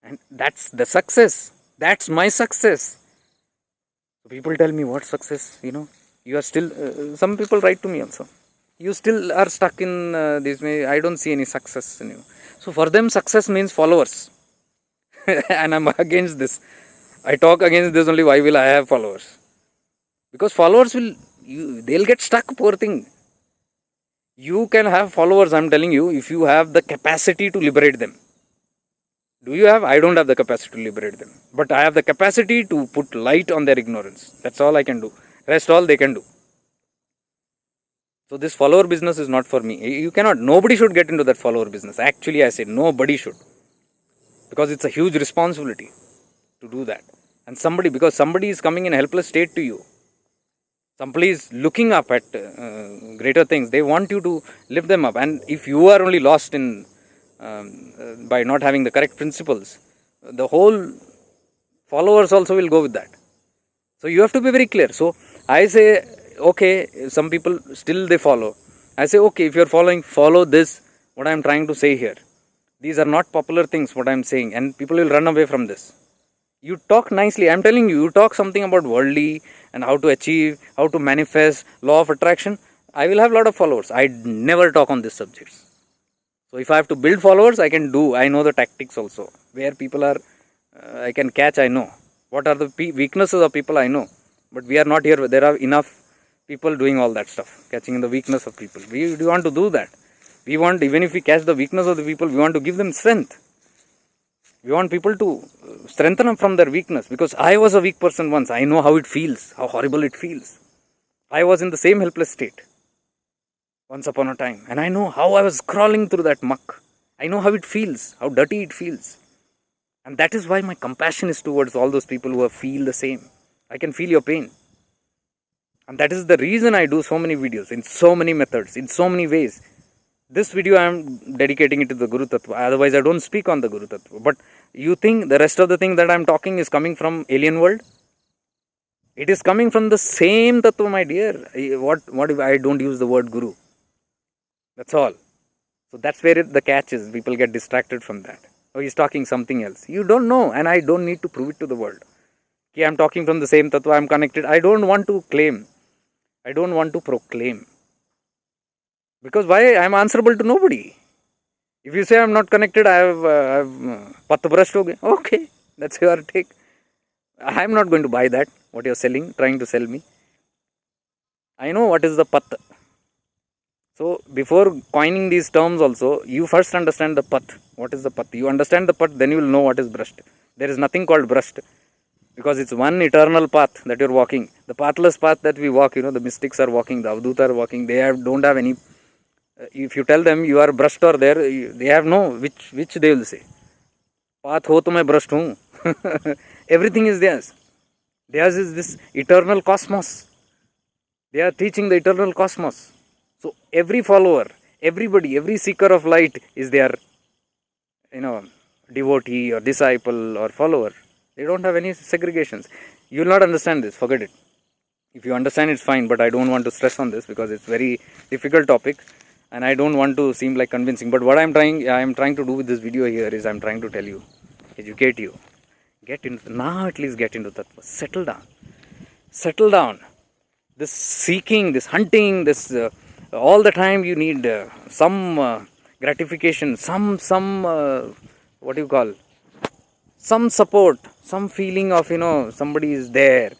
And that's the success. That's my success. People tell me, what success? You are still, some people write to me also. You still are stuck in this way. I don't see any success in you. So for them, success means followers. And I'm against this. I talk against this only. Why will I have followers? Because followers they'll get stuck, poor thing. You can have followers, I'm telling you, if you have the capacity to liberate them. Do you have? I don't have the capacity to liberate them. But I have the capacity to put light on their ignorance. That's all I can do. Rest all they can do. So this follower business is not for me. You cannot, nobody should get into that follower business. Actually, I say nobody should. Because it's a huge responsibility to do that. And because somebody is coming in a helpless state to you. Somebody is looking up at greater things. They want you to lift them up. And if you are only lost in by not having the correct principles, the whole followers also will go with that. So you have to be very clear. So I say, okay, some people still they follow. I say, okay, if you're following, follow this, what I'm trying to say here. These are not popular things, what I'm saying, and people will run away from this. You talk nicely. I'm telling you, you talk something about worldly and how to achieve, how to manifest, law of attraction. I will have a lot of followers. I never talk on these subjects. So if I have to build followers, I can do. I know the tactics also. Where people are, I can catch, I know. What are the weaknesses of people, I know. But we are not here. There are enough people doing all that stuff, catching the weakness of people. We want to do that. We want, even if we catch the weakness of the people, we want to give them strength. We want people to strengthen them from their weakness. Because I was a weak person once. I know how it feels, how horrible it feels. I was in the same helpless state once upon a time. And I know how I was crawling through that muck. I know how it feels, how dirty it feels. And that is why my compassion is towards all those people who feel the same. I can feel your pain. And that is the reason I do so many videos, in so many methods, in so many ways. This video I am dedicating it to the Guru Tatva. Otherwise I don't speak on the Guru Tatva. But you think the rest of the thing that I am talking is coming from alien world? It is coming from the same Tattva, my dear. What if I don't use the word Guru? That's all. So that's where the catch is. People get distracted from that. Oh, he's talking something else. You don't know, and I don't need to prove it to the world. Okay, I'm talking from the same Tattva, I'm connected. I don't want to claim. I don't want to proclaim. Because why? I'm answerable to nobody. If you say I'm not connected, I've path brushed. Okay, that's your take. I'm not going to buy that, what you're selling, trying to sell me. I know what is the path. So before coining these terms also, you first understand the path. What is the path? You understand the path, then you will know what is brushed. There is nothing called brushed. Because it's one eternal path that you're walking. The pathless path that we walk, the mystics are walking, the avduta are walking, don't have any. If you tell them you are brushed or there, they have no, which they will say. Path ho to main brushed hu. Everything is theirs. Theirs is this eternal cosmos. They are teaching the eternal cosmos. So every follower, everybody, every seeker of light is their, devotee or disciple or follower. They don't have any segregations. You will not understand this. Forget it. If you understand, it's fine. But I don't want to stress on this because it's very difficult topic. And I don't want to seem like convincing. But what I am trying to do with this video here is I'm trying to tell you, educate you. Now at least get into Tattva. Settle down. This seeking, this hunting, this all the time you need some gratification, some what do you call? Some support, some feeling of, somebody is there.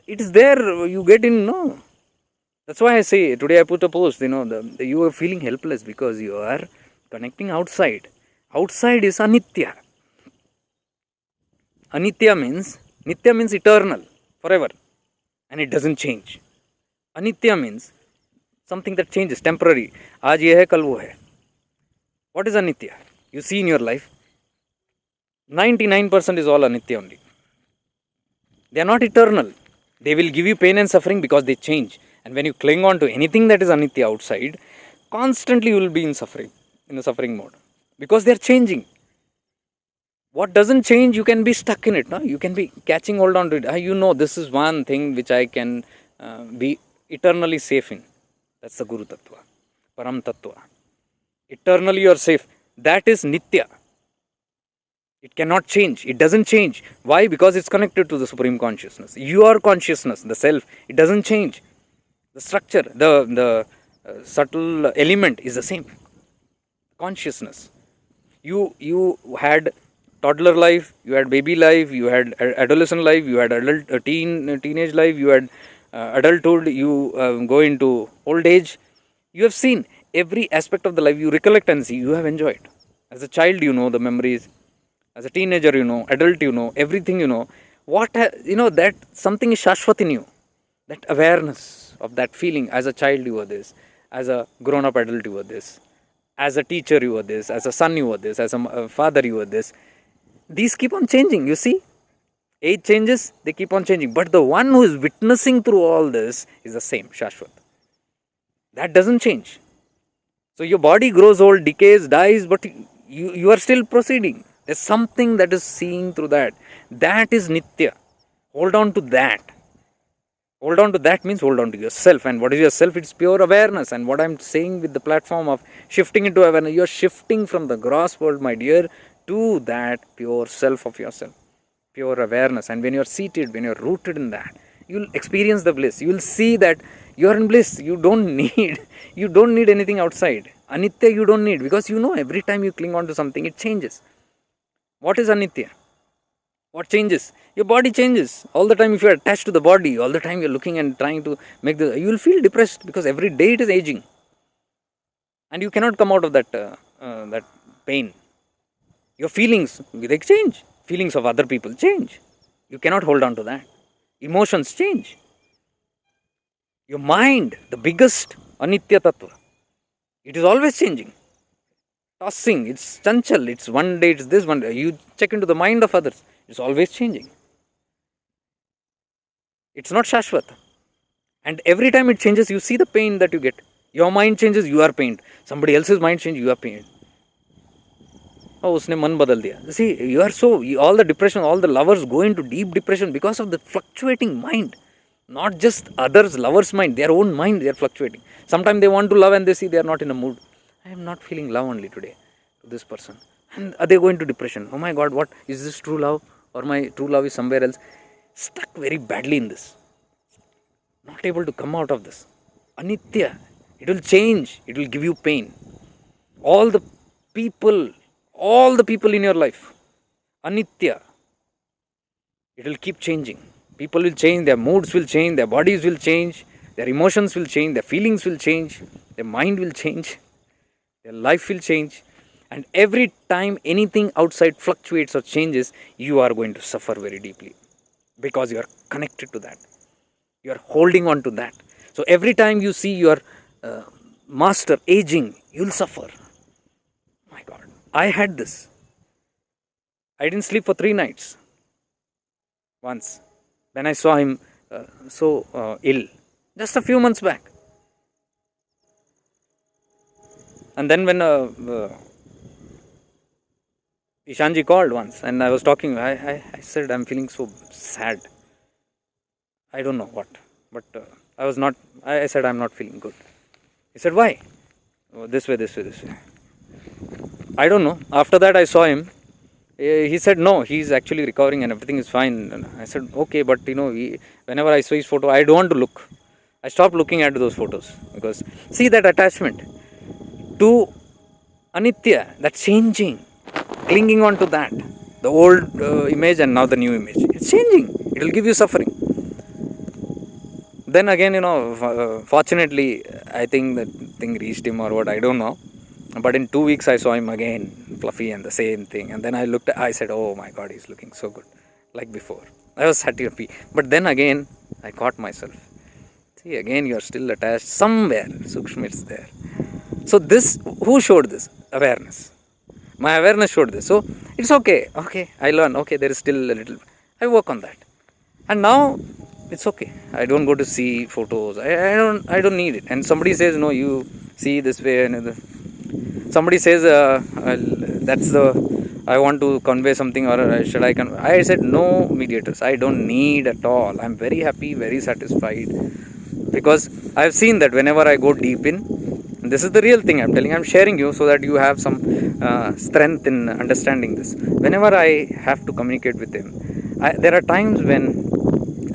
It is there, you get in, no. That's why I say, today I put a post, you are feeling helpless because you are connecting outside. Outside is anitya. Nitya means eternal, forever. And it doesn't change. Anitya means something that changes, temporary. Aaj ye hai, kal wo hai. What is anitya? You see in your life, 99% is all anitya only. They are not eternal. They will give you pain and suffering because they change. And when you cling on to anything that is anitya outside, constantly you will be in a suffering mode. Because they are changing. What doesn't change, you can be stuck in it. No? You can be catching hold on to it. This is one thing which I can be eternally safe in. That's the Guru Tatva. Param Tatva. Eternally you are safe. That is Nitya. It cannot change. It doesn't change. Why? Because it's connected to the Supreme Consciousness. Your consciousness, the self, it doesn't change. The structure, the subtle element is the same. Consciousness. You had toddler life, you had baby life, you had adolescent life, you had teenage life, you had adulthood, you go into old age. You have seen every aspect of the life. You recollect and see. You have enjoyed. As a child, the memories. As a teenager, adult, everything, that something is Shashwat in you. That awareness. of that feeling. As a child, you were this. As a grown up adult, you were this. As a teacher, you were this. As a son, you were this. As a father, you were this. These keep on changing, you see. Age changes, they keep on changing. But the one who is witnessing through all this is the same, Shashwat. That doesn't change. So your body grows old, decays, dies, but you are still proceeding. There's something that is seeing through that. That is Nitya. Hold on to that. Hold on to that means hold on to yourself. And what is yourself? It's pure awareness. And what I'm saying with the platform of shifting into awareness, you're shifting from the gross world, my dear, to that pure self of yourself. Pure awareness. And when you're seated, when you're rooted in that, you'll experience the bliss. You'll see that you're in bliss. You don't need anything outside. Anitya you don't need, because you know every time you cling on to something, it changes. What is Anitya? What changes? Your body changes. All the time if you're attached to the body, all the time you're looking and trying to make you will feel depressed, because every day it is aging. And you cannot come out of that pain. Your feelings, they change. Feelings of other people change. You cannot hold on to that. Emotions change. Your mind, the biggest Anitya Tattva, it is always changing. Tossing, it's chanchal, it's one day it's this, one day. You check into the mind of others, it's always changing. It's not Shashwat. And every time it changes, you see the pain that you get. Your mind changes, you are pained. Somebody else's mind changes, you are pained. Oh, usne man badal diya. See, you are all the depression, all the lovers go into deep depression because of the fluctuating mind. Not just others, lovers' mind, their own mind, they are fluctuating. Sometimes they want to love and they see they are not in a mood. I am not feeling love only today to this person. And they go into depression. Oh my God, what is this true love? Or my true love is somewhere else. Stuck very badly in this. Not able to come out of this. Anitya. It will change. It will give you pain. All the people in your life. Anitya. It will keep changing. People will change, their moods will change, their bodies will change, their emotions will change, their feelings will change, their mind will change, their life will change. And every time anything outside fluctuates or changes, you are going to suffer very deeply, because you are connected to that. You are holding on to that. So every time you see your master aging, you'll suffer. My God, I had this. I didn't sleep for 3 nights. Once. When I saw him so ill, just a few months back. And then when Ishanji called once and I was talking, I said, I'm feeling so sad. I don't know what, but I said, I'm not feeling good. He said, why? Oh, this way. I don't know. After that I saw him. He said, no, he's actually recovering and everything is fine. And I said, okay, but whenever I saw his photo, I don't want to look. I stopped looking at those photos, because see that attachment to Anitya, that changing, clinging on to that, the old image and now the new image. It's changing. It will give you suffering. Then again, fortunately, I think that thing reached him or what, I don't know. But in 2 weeks, I saw him again, fluffy and the same thing. And then I said, oh my God, he's looking so good, like before. I was happy. But then again, I caught myself. See, again, you are still attached somewhere. Sukshma is there. So who showed this? Awareness. My awareness showed this. So it's okay. Okay, I learn. Okay, there is still a little. I work on that. And now it's okay. I don't go to see photos. I don't need it. And somebody says, no, you see this way and somebody says I want to convey something, or should I convey? I said no mediators. I don't need at all. I'm very happy, very satisfied, because I've seen that whenever I go deep in, this is the real thing I'm sharing you so that you have some strength in understanding this. Whenever I have to communicate with him, there are times when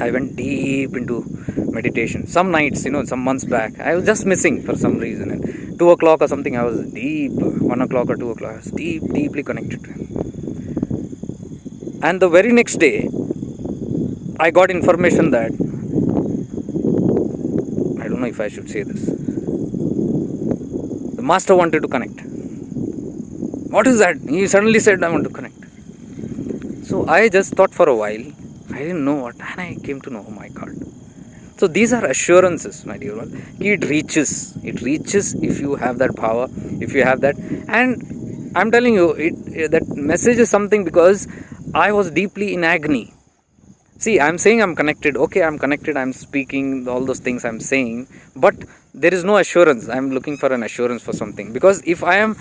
I went deep into meditation. Some nights, some months back, I was just missing for some reason. And 2 o'clock or something, I was deep, 1 o'clock or 2 o'clock, I was deeply connected to him. And the very next day, I got information that, I don't know if I should say this, the master wanted to connect. What is that? He suddenly said, I want to connect. So I just thought for a while, I didn't know what, and I came to know, oh my God. So these are assurances, my dear one. It reaches if you have that power, if you have that. And I'm telling you, that message is something, because I was deeply in agony. See, I'm saying I'm connected. Okay, I'm connected. I'm speaking all those things I'm saying, but there is no assurance. I'm looking for an assurance for something. Because if I am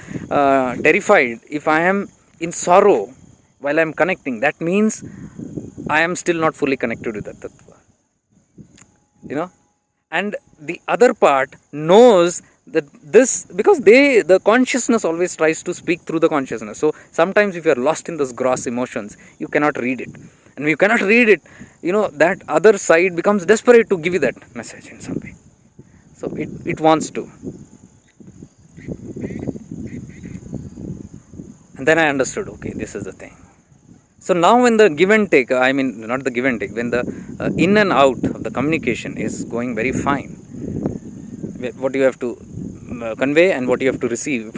terrified, if I am in sorrow while I'm connecting, that means I am still not fully connected with that Tattva. And the other part knows that this, because the consciousness always tries to speak through the consciousness. So sometimes if you are lost in those gross emotions, you cannot read it, and when you cannot read it, that other side becomes desperate to give you that message in some way. So it wants to. And then I understood, okay, this is the thing. So now when the give and take, not the give and take, when the in and out of the communication is going very fine, what you have to convey and what you have to receive,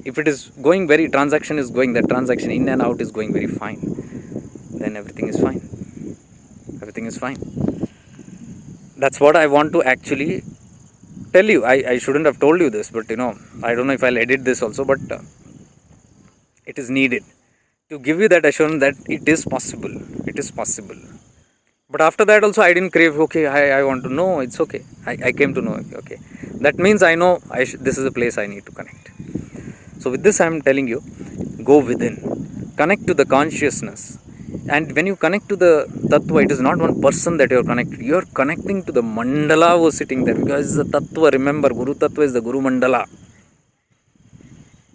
if it is going very, transaction is going, that transaction in and out is going very fine, then everything is fine. Everything is fine. That's what I want to actually tell you. I shouldn't have told you this, but I don't know if I'll edit this also, but it is needed to give you that assurance that it is possible. It is possible. But after that also I didn't crave, okay, I want to know, it's okay. I came to know, okay. That means I know this is a place I need to connect. So with this I am telling you, go within. Connect to the consciousness. And when you connect to the Tattva, it is not one person that you are connected. You are connecting to the mandala who is sitting there. Because the Tattva, remember, Guru Tatva is the Guru Mandala.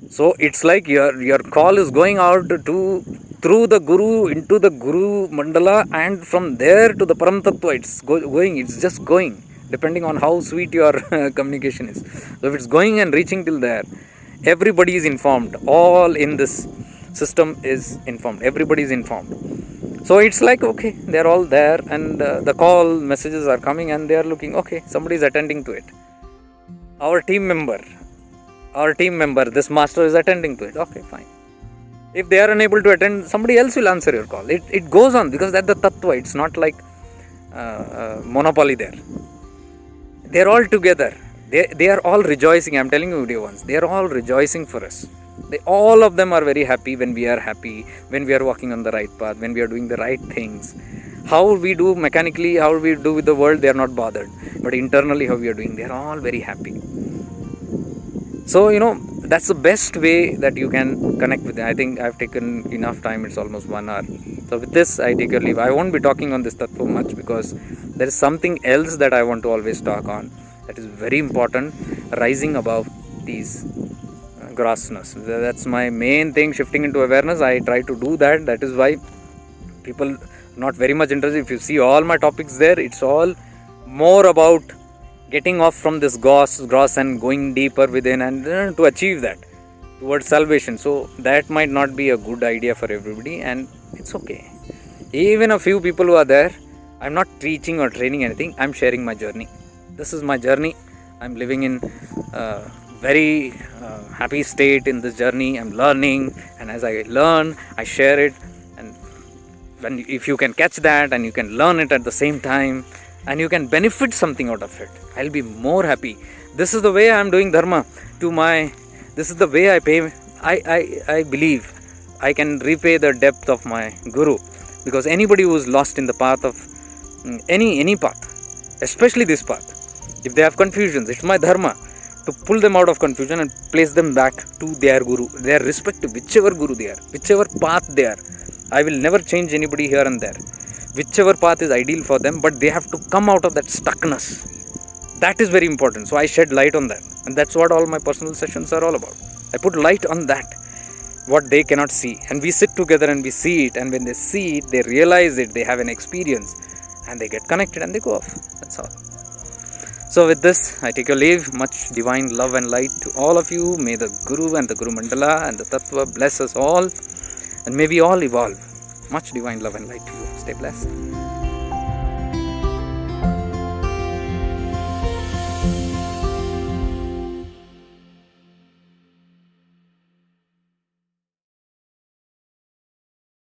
So it's like your call is going out through the Guru into the Guru Mandala, and from there to the Param Tattva, it's going. It's just going, depending on how sweet your communication is. So if it's going and reaching till there, everybody is informed. All in this system is informed. Everybody is informed. So it's like, okay, they're all there, and the call messages are coming, and they are looking, okay, somebody is attending to it. Our team member, this master is attending to it. Okay, fine. If they are unable to attend, somebody else will answer your call. It goes on, because that's the Tattva. It's not like monopoly there. They're all together. They are all rejoicing. I'm telling you, dear ones, they are all rejoicing for us. All of them are very happy when we are happy, when we are walking on the right path, when we are doing the right things. How we do mechanically, how we do with the world, they are not bothered. But internally, how we are doing, they are all very happy. So, that's the best way that you can connect with them. I think I've taken enough time. It's almost 1 hour. So with this, I take your leave. I won't be talking on this Tattva much, because there is something else that I want to always talk on. That is very important. Rising above these grossness. That's my main thing, shifting into awareness. I try to do that. That is why people not very much interested. If you see all my topics there, it's all more about getting off from this gross and going deeper within, and to achieve that towards salvation. So that might not be a good idea for everybody, and it's okay. Even a few people who are there, I'm not teaching or training anything. I'm sharing my journey. This is my journey. I'm living in a very happy state in this journey. I'm learning, and as I learn, I share it. And if you can catch that and you can learn it at the same time, and you can benefit something out of it, I'll be more happy. This is the way I'm doing dharma this is the way I pay. I believe I can repay the depth of my Guru, because anybody who is lost in the path of any path, especially this path, if they have confusions, it's my dharma to pull them out of confusion and place them back to their Guru, their respective, whichever Guru they are, whichever path they are. I will never change anybody here and there. Whichever path is ideal for them, but they have to come out of that stuckness. That is very important. So I shed light on that, and that's what all my personal sessions are all about. I put light on that, what they cannot see, and we sit together and we see it, and when they see it, they realize it, they have an experience, and they get connected and they go off. That's all. So with this, I take your leave. Much divine love and light to all of you. May the Guru and the Guru Mandala and the Tattva bless us all, and may we all evolve. Much divine love and light to you. Stay blessed.